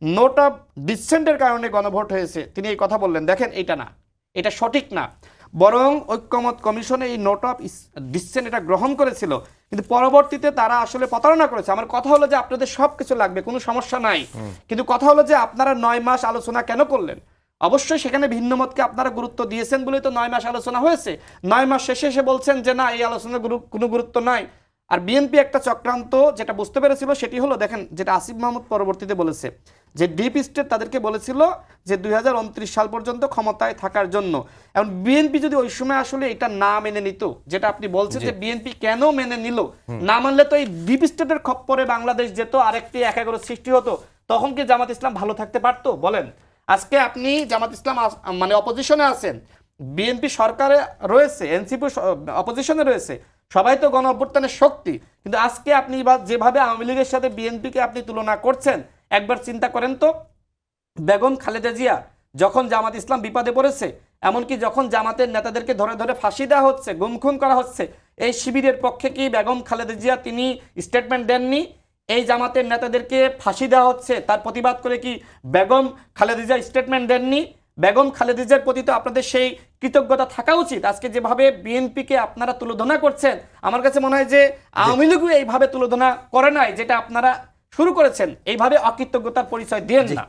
Note of ডিসেন্টের কারণে গণভোট হয়েছে, তিনি এই কথা বললেন। দেখেন এটা না, এটা সঠিক না। বরং ঐক্যমত কমিশনে এই নোট অফ ডিসেন্ট এটা গ্রহণ করেছিল, কিন্তু পরবর্তীতে তারা আসলে প্রতারণা করেছে। আমার কথা হলো যে আপনাদের সব কিছু লাগবে, কোনো সমস্যা নাই, কিন্তু কথা হলো যে আপনারা 9 মাস আলোচনা কেন করলেন? অবশ্যই সেখানে ভিন্ন মতকে আপনারা গুরুত্ব দিয়েছেন বলেই তো 9 মাস আলোচনা হয়েছে। 9 মাস শেষে এসে বলছেন যে না, এই আলোচনার কোনো গুরুত্ব নাই। আর বিএনপি একটা চক্রান্ত যেটা বুঝতে পেরেছিল সেটি হলো, দেখেন যেটা আসিফ মাহমুদ পরবর্তীতে বলেছে, যে ডিপ স্টেট তাদেরকে বলেছিল যে 2029 সাল পর্যন্ত ক্ষমতায় থাকার জন্য। এখন বিএনপি যদি ওই সময় আসলে এটা না মেনে নিত, যেটা আপনি বলছেন যে বিএনপি কেন মেনে নিল, না মানলে তো এই ডিপ স্টেটের খপ্পরে বাংলাদেশ যেত, আরেকটি 1-11 সৃষ্টি হতো, তখন কি জামাত ইসলাম ভালো থাকতে পারতো বলেন? আজকে আপনি জামাত ইসলাম মানে অপোজিশনে আছেন, বিএনপি সরকারে রয়েছে, এনসিপি অপোজিশনে রয়েছে, সবাই তো গণ অভ্যুত্থানের শক্তি। কিন্তু আজকে আপনি যেভাবে আওয়ামী লীগের সাথে বিএনপিকে আপনি তুলনা করছেন, একবার চিন্তা করেন তো, বেগম খালেদা জিয়া যখন জামাত ইসলাম বিপদে পড়েছে, এমনকি যখন জামাতের নেতাদেরকে ধরে ধরে ফাঁসি দেওয়া হচ্ছে, গুমখুন করা হচ্ছে, এই শিবিরের পক্ষে কি বেগম খালেদা জিয়া তিনি স্টেটমেন্ট দেননি? এই জামাতের নেতাদেরকে ফাঁসি দেওয়া হচ্ছে, তার প্রতিবাদ করে কি বেগম খালেদা জিয়া স্টেটমেন্ট দেননি? বেগম খালেদা জিয়ার প্রতি তো আপনাদের সেই কৃতজ্ঞতা থাকা উচিত। আজকে যেভাবে বিএনপিকে আপনারা তুলনা করছেন, আমার কাছে মনে হয় যে আওয়ামী লীগও এইভাবে তুলনা করে নাই, যেটা আপনারা শুরু করেছেন। এইভাবে অকৃতজ্ঞতার পরিচয় দেন না।